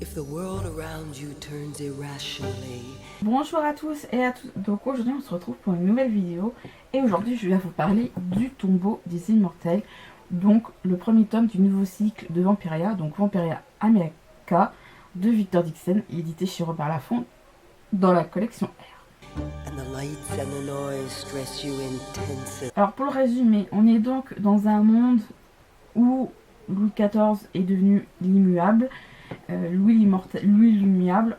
If the world around you turns irrationally. Bonjour à tous et à toutes. Donc aujourd'hui on se retrouve pour une nouvelle vidéo et aujourd'hui je vais vous parler du Tombeau des Immortels, donc le premier tome du nouveau cycle de Vampiria, donc Vampiria America de Victor Dixon, édité chez Robert Laffont dans la collection R. And the lights and the noise stress you intensely. Alors pour le résumé, on est donc dans un monde où Louis XIV est devenu l'immuable, Louis l'immuable,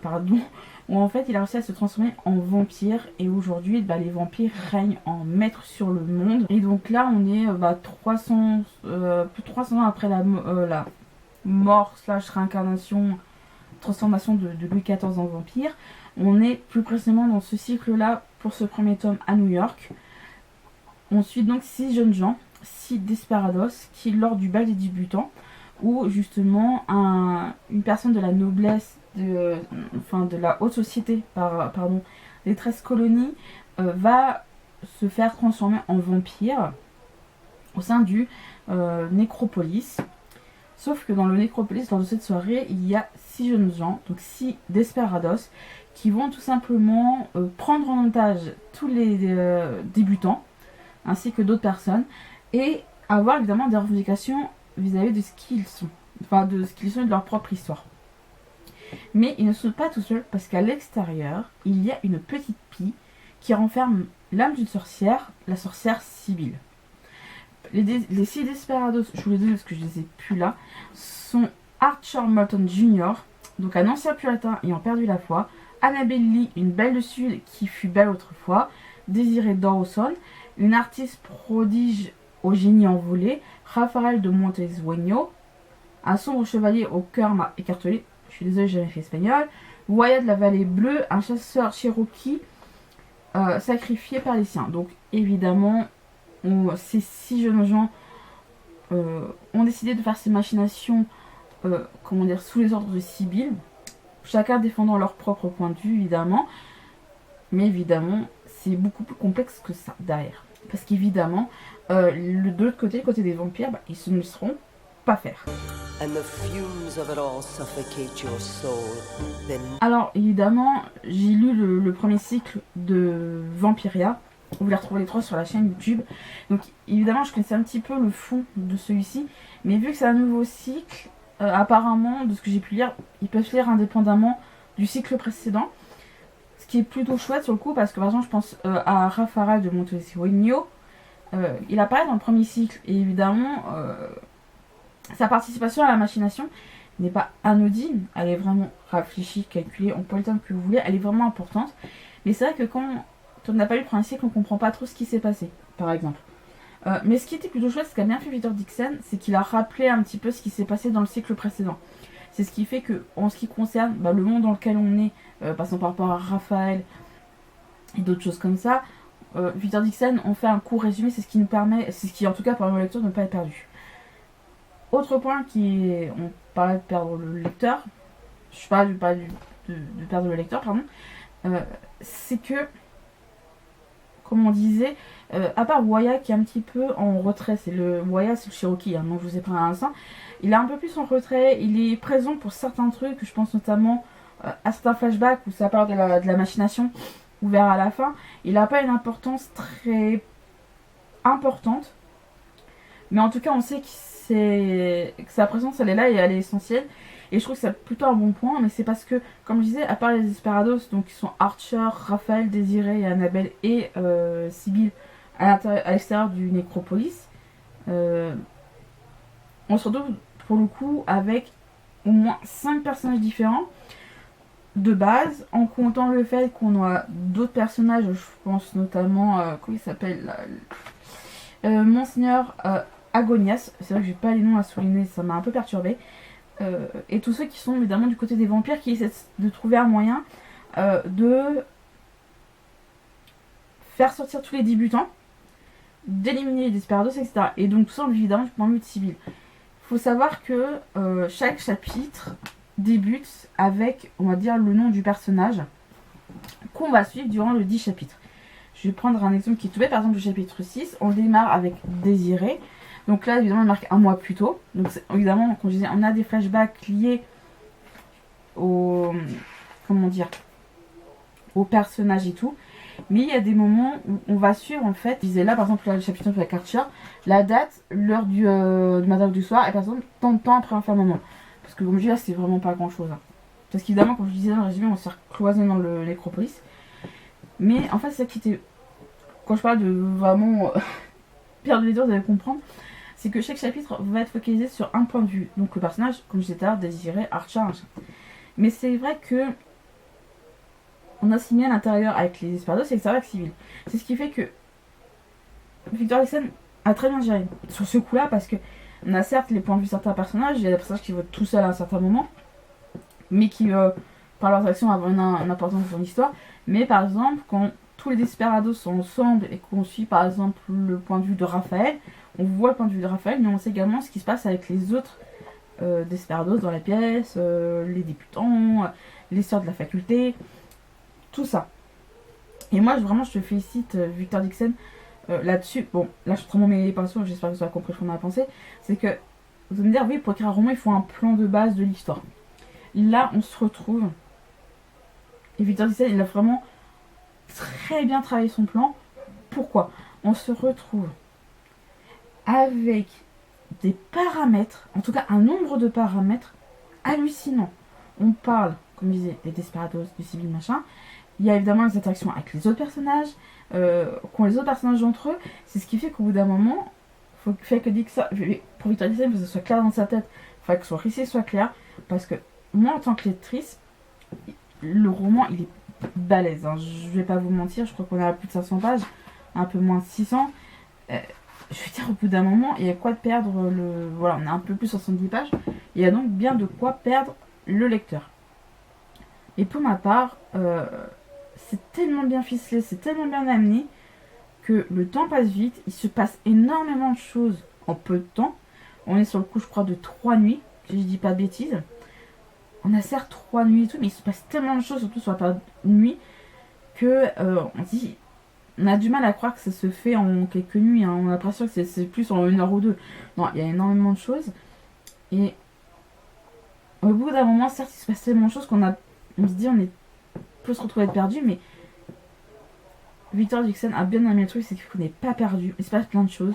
pardon, où en fait il a réussi à se transformer en vampire et aujourd'hui les vampires règnent en maître sur le monde. Et donc là on est plus de 300 ans après la mort / réincarnation, transformation de Louis XIV en vampire. On est plus précisément dans ce cycle là pour ce premier tome à New York. On suit donc 6 jeunes gens, 6 desperados qui lors du bal des débutants, où justement une personne de la noblesse, de la haute société, des 13 colonies, va se faire transformer en vampire au sein du Nécropolis. Sauf que dans le Nécropolis, lors de cette soirée, il y a 6 jeunes gens, donc 6 desperados, qui vont tout simplement prendre en otage tous les débutants, ainsi que d'autres personnes, et avoir évidemment des revendications vis-à-vis de ce qu'ils sont, de ce qu'ils sont et de leur propre histoire. Mais ils ne sont pas tout seuls, parce qu'à l'extérieur, il y a une petite pie qui renferme l'âme d'une sorcière, la sorcière Sibylle. Les 6 desperados, je vous les donne parce que je les ai plus là, sont Archer Morton Jr., donc un ancien puritain ayant perdu la foi, Annabelle Lee, une belle de sud qui fut belle autrefois, Désirée Dawson, une artiste prodige au génie envolé, Raphaël de Montesueño, un sombre chevalier au cœur écartelé, je suis désolée, j'ai jamais fait espagnol, Voya de la Vallée Bleue, un chasseur cherokee sacrifié par les siens. Donc évidemment, ces 6 jeunes gens ont décidé de faire ces machinations sous les ordres de Sibylle, chacun défendant leur propre point de vue évidemment, mais évidemment c'est beaucoup plus complexe que ça derrière. Parce qu'évidemment, de l'autre côté, le côté des vampires, ils se ne laisseront pas faire. And the fumes of it all suffocate your soul. Then Alors évidemment, j'ai lu le premier cycle de Vampiria. Vous les retrouvez les 3 sur la chaîne YouTube. Donc évidemment, je connaissais un petit peu le fond de celui-ci. Mais vu que c'est un nouveau cycle, apparemment, de ce que j'ai pu lire, ils peuvent lire indépendamment du cycle précédent. Ce qui est plutôt chouette sur le coup, parce que par exemple, je pense à Raphaël de Montesueño. Il apparaît dans le premier cycle, et évidemment, sa participation à la machination n'est pas anodine. Elle est vraiment réfléchie, calculée, on peut le terme que vous voulez, elle est vraiment importante. Mais c'est vrai que quand on n'a pas lu le premier cycle, on comprend pas trop ce qui s'est passé, par exemple. Mais ce qui était plutôt chouette, ce qu'a bien fait Victor Dixon, c'est qu'il a rappelé un petit peu ce qui s'est passé dans le cycle précédent. C'est ce qui fait que, en ce qui concerne le monde dans lequel on est, passant par rapport à Raphaël et d'autres choses comme ça, Victor Dixon on fait un court résumé, c'est ce qui en tout cas permet au lecteur de ne pas être perdu. Autre point on parlait de perdre le lecteur, je parle de perdre le lecteur, pardon, c'est que, comme on disait, à part Voya qui est un petit peu en retrait, Voya c'est le Cherokee, donc je vous ai pris un instant, il est un peu plus en retrait, il est présent pour certains trucs, je pense notamment à certains flashbacks où ça parle de la machination, ouvert à la fin, il n'a pas une importance très importante, mais en tout cas on sait que sa présence elle est là et elle est essentielle, et je trouve que c'est plutôt un bon point, mais c'est parce que, comme je disais, à part les Desperados, donc qui sont Archer, Raphaël, Désirée et Annabelle et Sibylle à l'extérieur du Nécropolis, on se retrouve pour le coup avec au moins 5 personnages différents de base, en comptant le fait qu'on a d'autres personnages, je pense notamment, comment il s'appelle, Monseigneur Agonias, c'est vrai que j'ai pas les noms à souligner, ça m'a un peu perturbé, et tous ceux qui sont évidemment du côté des vampires qui essaient de trouver un moyen de faire sortir tous les débutants, d'éliminer les desperados, etc. Et donc tout ça évidemment du point de vue de Sibylle. Il faut savoir que chaque chapitre débute avec, on va dire, le nom du personnage qu'on va suivre durant le 10 chapitres. Je vais prendre un exemple qui est tout bête, par exemple le chapitre 6, on démarre avec Désirée, Donc là, évidemment, il marque un mois plus tôt. Donc évidemment, comme je disais, on a des flashbacks liés au... comment dire, au personnage et tout. Mais il y a des moments où on va suivre, en fait, je disais là, par exemple, là, le chapitre de la carte chère, la date, l'heure du matin du soir, et par exemple, tant de temps après un moment. Parce que comme je dis là, c'est vraiment pas grand-chose. Hein. Parce qu'évidemment, comme je disais dans le résumé, on s'est cloisonné dans le nécropolis. Mais en fait, c'est ça qui était... Quand je parle de vraiment perdre les deux, vous allez comprendre. C'est que chaque chapitre va être focalisé sur un point de vue. Donc le personnage, comme je disais tout à l'heure, Désiré, Archer. Mais c'est vrai que on a signé à l'intérieur avec les Desperados, c'est que ça va être civil. C'est ce qui fait que Victor Dixon a très bien géré sur ce coup-là, parce que on a certes les points de vue de certains personnages, il y a des personnages qui votent tout seuls à un certain moment, mais qui, par leurs actions, ont une importance dans l'histoire. Mais par exemple, quand tous les Desperados sont ensemble et qu'on suit par exemple le point de vue de Raphaël, on voit le point de vue de Raphaël, mais on sait également ce qui se passe avec les autres Desperados dans la pièce, les débutants, les sœurs de la faculté, tout ça. Et moi, vraiment, je te félicite, Victor Dixon, là-dessus. Bon, là, je prends mes pinceaux, j'espère que tu as compris ce qu'on a pensé. C'est que, vous allez me dire, oui, pour écrire un roman, il faut un plan de base de l'histoire. Là, on se retrouve. Et Victor Dixon, il a vraiment très bien travaillé son plan. Pourquoi ? On se retrouve avec des paramètres, en tout cas un nombre de paramètres hallucinants. On parle, comme je disais, des Desperados, du civil, machin. Il y a évidemment les interactions avec les autres personnages, qu'ont les autres personnages entre eux. C'est ce qui fait qu'au bout d'un moment, pour Victor Dixon, il faut que ça soit clair dans sa tête. Il faut que son récit soit clair. Parce que moi, en tant que lectrice, le roman, il est balèze. Hein. Je vais pas vous mentir, je crois qu'on a plus de 500 pages, un peu moins de 600. Je veux dire, au bout d'un moment, il y a quoi de perdre le... Voilà, on a un peu plus de 70 pages. Il y a donc bien de quoi perdre le lecteur. Et pour ma part, c'est tellement bien ficelé, c'est tellement bien amené que le temps passe vite. Il se passe énormément de choses en peu de temps. On est sur le coup, je crois, de 3 nuits, si je dis pas de bêtises. On a certes 3 nuits et tout, mais il se passe tellement de choses, surtout sur la période nuit, que on dit... On a du mal à croire que ça se fait en quelques nuits. Hein. On a l'impression que c'est plus en 1 heure ou 2. Non, il y a énormément de choses. Et au bout d'un moment, certes, il se passe tellement de choses qu'on se dit on peut se retrouver perdu, mais Victor Dixon a bien amené le truc, c'est qu'on n'est pas perdu. Il se passe plein de choses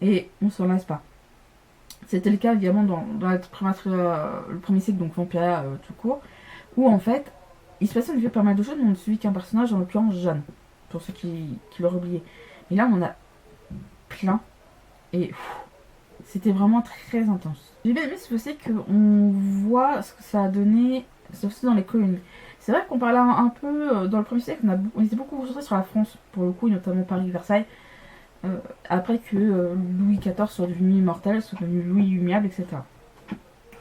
et on s'en lasse pas. C'était le cas évidemment dans le premier cycle, donc Vampire tout court, où en fait, il se passait pas mal de choses, mais on ne suivit qu'un personnage, en l'occurrence Jeanne. Pour ceux qui l'auraient oublié. Et là, on en a plein. Et c'était vraiment très intense. J'ai bien aimé ce aussi qu'on voit ce que ça a donné, sauf aussi dans les colonies. C'est vrai qu'on parlait un peu, dans le premier siècle, on était beaucoup concentré sur la France, pour le coup, notamment Paris, Versailles. Après que Louis XIV soit devenu immortel, soit devenu Louis l'Humiliable, etc.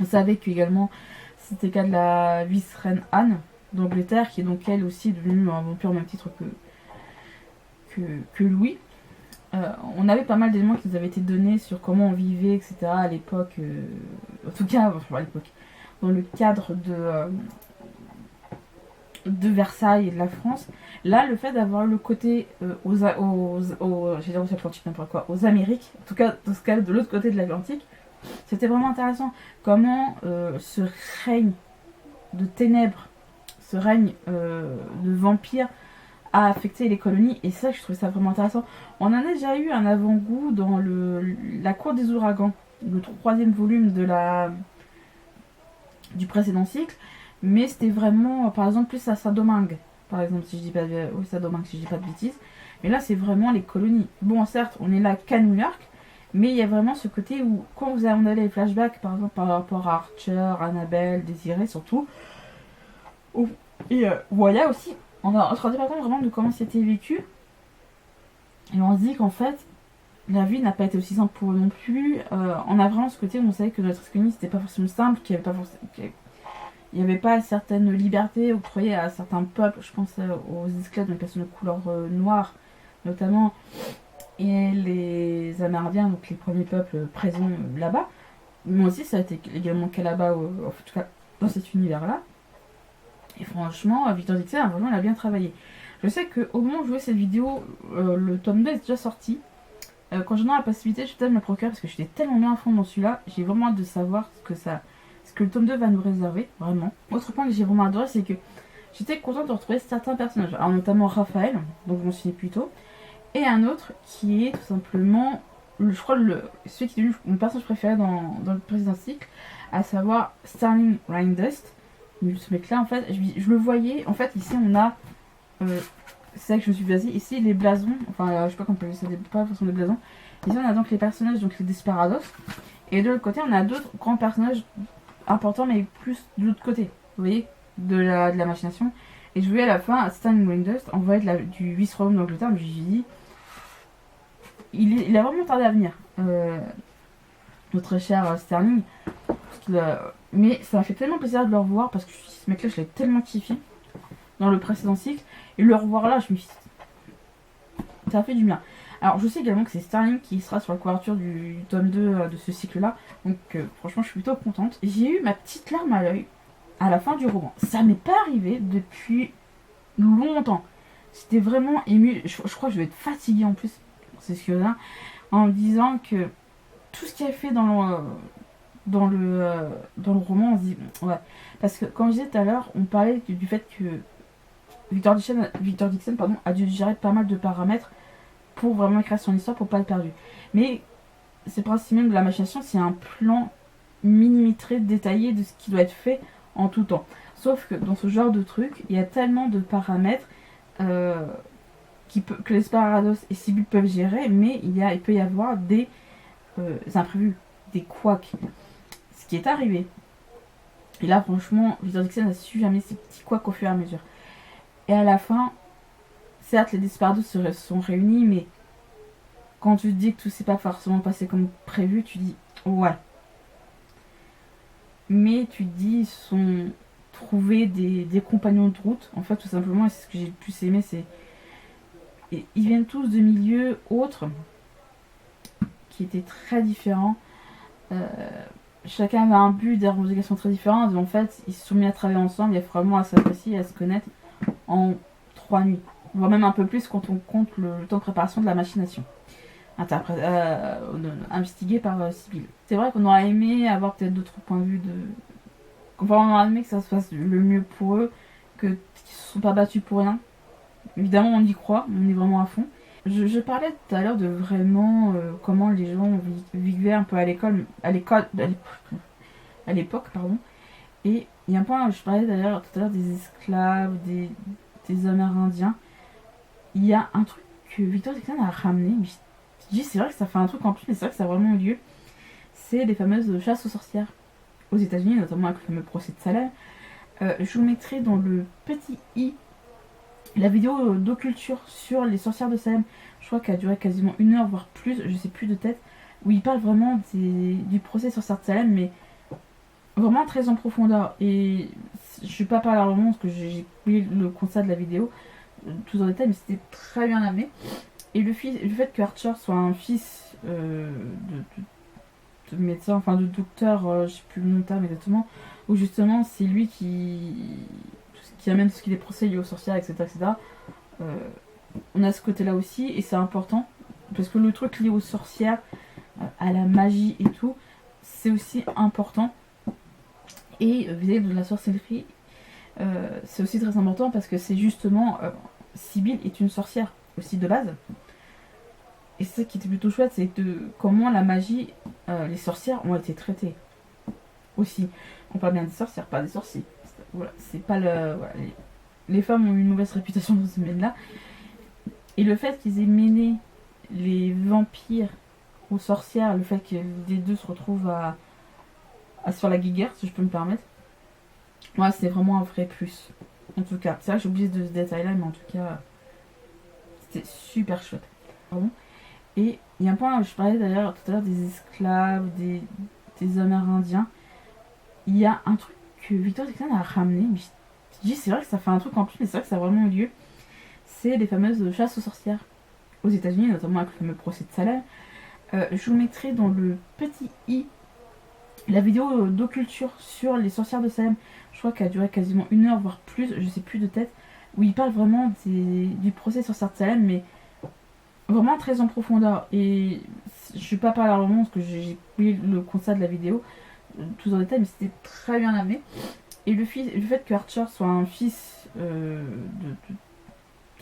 On savait qu'également, c'était le cas de la vice-reine Anne d'Angleterre, qui est donc elle aussi devenue un vampire au même titre que Louis. On avait pas mal d'éléments qui nous avaient été donnés sur comment on vivait, etc. à l'époque, en tout cas, à l'époque, dans le cadre de Versailles et de la France. Là, le fait d'avoir le côté aux Amériques, en tout cas, dans ce cas, de l'autre côté de l'Atlantique, c'était vraiment intéressant. Comment ce règne de ténèbres, ce règne de vampires a affecté les colonies, et ça, je trouvais ça vraiment intéressant. On en a déjà eu un avant-goût dans la cour des ouragans, le 3e volume du précédent cycle, mais c'était vraiment, par exemple, plus à Saint-Domingue, par exemple, si je dis pas de bêtises. Mais là, c'est vraiment les colonies. Bon, certes, on est là qu'à New York, mais il y a vraiment ce côté où, quand on avait les flashbacks, par exemple, par rapport à Archer, Annabelle, Désiré, surtout, et Waya aussi, on se rendait pas compte vraiment de comment c'était vécu. Et on se dit qu'en fait, la vie n'a pas été aussi simple pour eux non plus. On a vraiment ce côté où on savait que notre colonie c'était pas forcément simple, qu'il n'y avait pas certaines libertés octroyées à certains peuples. Je pense aux esclaves, les personnes de couleur noire notamment, et les Amérindiens, donc les premiers peuples présents là-bas. Mais aussi, ça a été également qu'à là-bas, en tout cas dans cet univers-là. Et franchement, Victor Dixon, il a bien travaillé. Je sais qu'au moment où je jouais cette vidéo, le tome 2 est déjà sorti. Quand j'en ai la possibilité, je vais peut-être me le procurer parce que j'étais tellement bien à fond dans celui-là. J'ai vraiment hâte de savoir ce que le tome 2 va nous réserver, vraiment. Autre point que j'ai vraiment adoré, c'est que j'étais contente de retrouver certains personnages. Alors notamment Raphaël, dont je m'en souviens plus tôt, et un autre qui est tout simplement, je crois, celui qui est devenu mon personnage préféré dans le précédent cycle, à savoir Sterling Rindust. Ce mec-là, en fait, je le voyais. En fait, ici, on a. C'est ça que je me suis basée. Ici, les blasons. Enfin, je sais pas comment on peut appeler ça, pas façon des blasons. Ici, on a donc les personnages, donc les Desperados. Et de l'autre côté, on a d'autres grands personnages importants, mais plus de l'autre côté. Vous voyez, de la machination. Et je voyais à la fin Sterling Rindust envoyé du vice-royaume d'Angleterre. Je me suis dit. Il a vraiment tardé à venir. Notre cher Sterling. Mais ça m'a fait tellement plaisir de le revoir parce que ce mec-là, je l'ai tellement kiffé dans le précédent cycle. Et le revoir là, je me suis dit, ça a fait du bien. Alors, je sais également que c'est Sterling qui sera sur la couverture du tome 2 de ce cycle-là. Donc, franchement, je suis plutôt contente. J'ai eu ma petite larme à l'œil à la fin du roman. Ça m'est pas arrivé depuis longtemps. C'était vraiment ému. Je crois que je vais être fatiguée en plus. C'est ce que là. En me disant que tout ce qu'il a fait dans le roman, on se dit ouais. Parce que comme je disais tout à l'heure, on parlait du fait que Victor Dixon a dû gérer pas mal de paramètres pour vraiment écrire son histoire pour pas être perdu. Mais c'est le principe même de la machination, c'est un plan millimétré, détaillé de ce qui doit être fait en tout temps. Sauf que dans ce genre de truc, il y a tellement de paramètres que les Desperados et Sibyl peuvent gérer, mais il peut y avoir des imprévus, des couacs. Ce qui est arrivé. Et là, franchement, Victor Dixon a su jamais ces petits couacs au fur et à mesure. Et à la fin, certes, les Desperados se sont réunis, mais quand tu te dis que tout s'est pas forcément passé comme prévu, tu dis ouais. Mais tu te dis, ils sont trouvés des compagnons de route. En fait, tout simplement, et c'est ce que j'ai le plus aimé, c'est. Et ils viennent tous de milieux autres qui étaient très différents. Chacun avait un but, des revendications très différentes. Et en fait, ils se sont mis à travailler ensemble. Il y a vraiment à s'apprécier, à se connaître en 3 nuits. Voire même un peu plus quand on compte le temps de préparation de la machination. Investigué par Sibyl. C'est vrai qu'on aurait aimé avoir peut-être d'autres points de vue de. Enfin, on aurait aimé que ça se fasse le mieux pour eux, qu'ils se sont pas battus pour rien. Évidemment, on y croit, on est vraiment à fond. Je parlais tout à l'heure de vraiment comment les gens vivaient un peu à l'époque, pardon. Et il y a un point, je parlais d'ailleurs tout à l'heure des esclaves, des Amérindiens. Il y a un truc que Victor Dixon a ramené, mais je dis c'est vrai que ça fait un truc en plus, mais c'est vrai que ça a vraiment eu lieu. C'est les fameuses chasses aux sorcières aux États-Unis, notamment avec le fameux procès de Salem. Je vous mettrai dans le petit i la vidéo d'occulture sur les sorcières de Salem. Je crois qu'elle a duré quasiment 1 heure, voire plus, je sais plus de tête, où il parle vraiment du procès sur sorcières de Salem, mais vraiment très en profondeur. Et je vais pas parler à vraiment parce que j'ai oublié le constat de la vidéo, tout en détail, mais c'était très bien amené. Et le fait que Archer soit un fils de médecin, enfin de docteur, je sais plus le nom de terme exactement, où justement c'est lui qui amène tout ce qui est procès liés aux sorcières, etc. On a ce côté-là aussi, et c'est important, parce que le truc lié aux sorcières, à la magie et tout, c'est aussi important. Et vis-à-vis de la sorcellerie, c'est aussi très important parce que c'est justement Sibyl est une sorcière aussi de base. Et c'est ça qui était plutôt chouette, c'est comment la magie, les sorcières ont été traitées aussi. On parle bien des sorcières, pas des sorciers. Voilà, c'est pas le. Voilà, les femmes ont une mauvaise réputation dans ce domaine-là. Et le fait qu'ils aient mêlé les vampires aux sorcières, le fait que les deux se retrouvent à se faire la guéguerre, si je peux me permettre, ouais, c'est vraiment un vrai plus. En tout cas, c'est vrai que j'ai oublié de ce détail-là, mais en tout cas, c'était super chouette. Pardon. Et il y a un point, je parlais d'ailleurs tout à l'heure des esclaves, des Amérindiens. Il y a un truc que Victor Dixon a ramené, mais je dis c'est vrai que ça fait un truc en plus, mais c'est vrai que ça a vraiment eu lieu. C'est les fameuses chasses aux sorcières aux États-Unis, notamment avec le fameux procès de Salem. Je vous mettrai dans le petit i la vidéo d'occulture sur les sorcières de Salem. Je crois qu'elle a duré quasiment 1 heure, voire plus, je sais plus de tête, où il parle vraiment du procès sur sorcières de Salem, mais vraiment très en profondeur. Et je vais pas parler à roman parce que j'ai pris le constat de la vidéo, tout en détail, mais c'était très bien amené. Et le fait que Archer soit un fils de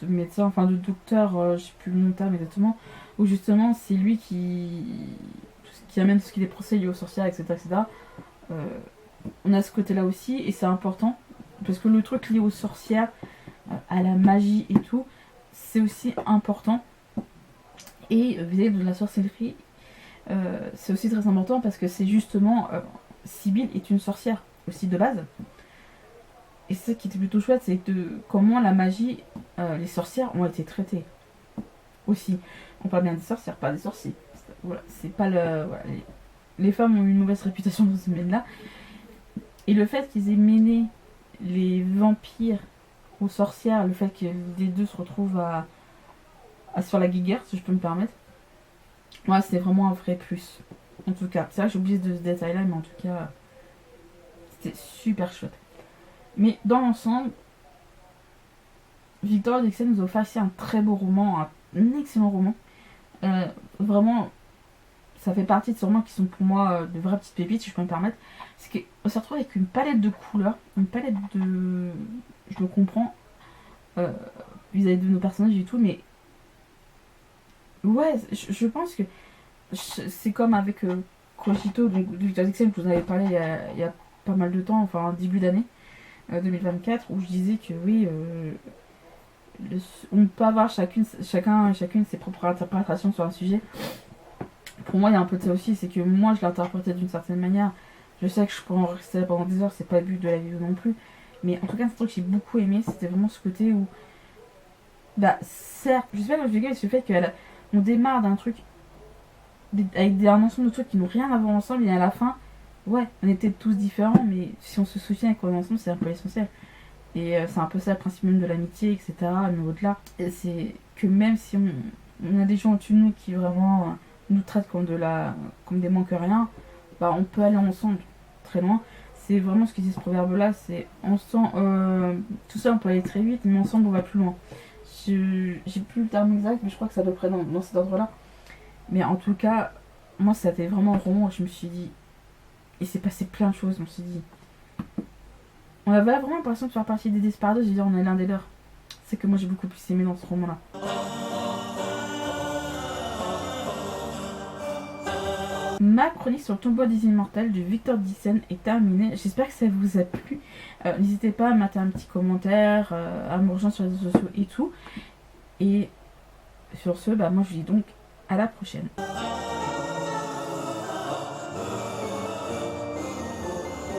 médecin, enfin de docteur, je sais plus le terme exactement, où justement c'est lui qui amène tout ce qui est procès liés aux sorcières, etc. etc. On a ce côté-là aussi, et c'est important, parce que le truc lié aux sorcières, à la magie et tout, c'est aussi important. Et vis-à-vis de la sorcellerie, c'est aussi très important parce que c'est justement Sibyl est une sorcière aussi de base. Et c'est ça qui était plutôt chouette, c'est comment la magie, les sorcières ont été traitées aussi. On parle bien des sorcières, pas des sorciers. Voilà, c'est pas le. Voilà, les femmes ont une mauvaise réputation dans ce domaine-là. Et le fait qu'ils aient mêlé les vampires aux sorcières, le fait que les deux se retrouvent à se faire la guéguerre, si je peux me permettre, ouais, c'est vraiment un vrai plus. En tout cas, c'est vrai que j'ai oublié de ce détail-là, mais en tout cas, c'était super chouette. Mais dans l'ensemble, Victor Dixon nous a offert ici un très beau roman, un excellent roman. Vraiment, ça fait partie de ces romans qui sont pour moi de vraies petites pépites, si je peux me permettre. C'est qu'on se retrouve avec une palette de couleurs, une palette de. Je le comprends, vis-à-vis de nos personnages et tout, mais. Ouais, je pense que c'est comme avec Cogito, donc de Victor Dixon, que je vous en avais parlé il y a pas mal de temps, enfin début d'année 2024, où je disais que oui, on peut avoir chacune ses propres interprétations sur un sujet. Pour moi, il y a un peu de ça aussi, c'est que moi, je l'interprétais d'une certaine manière. Je sais que je pourrais en rester là pendant des heures, c'est pas le but de la vidéo non plus. Mais en tout cas, c'est un truc que j'ai beaucoup aimé, c'était vraiment ce côté où. Bah, certes, je sais pas quand je dis, c'est le fait qu'on démarre d'un truc avec un ensemble de trucs qui n'ont rien à voir ensemble, et à la fin, ouais, on était tous différents, mais si on se soutient et qu'on est ensemble, c'est un peu l'essentiel. Et c'est un peu ça le principe même de l'amitié, etc. Mais au-delà, c'est que même si on a des gens au-dessus de nous qui vraiment nous traitent comme des moins que rien, bah on peut aller ensemble très loin. C'est vraiment ce que dit ce proverbe-là, c'est ensemble, tout ça on peut aller très vite, mais ensemble on va plus loin. J'ai plus le terme exact, mais je crois que ça doit près dans cet ordre-là. Mais en tout cas, moi ça a été vraiment un roman où je me suis dit, il s'est passé plein de choses, on s'est dit. On avait vraiment l'impression de faire partie des Desperados, je veux dire, on est l'un des leurs. C'est que moi j'ai beaucoup plus aimé dans ce roman-là. Ma chronique sur le tombeau des immortels de Victor Dixon est terminée. J'espère que ça vous a plu. N'hésitez pas à mettre un petit commentaire, à me rejoindre sur les réseaux sociaux et tout. Et sur ce, bah moi je vous dis donc à la prochaine.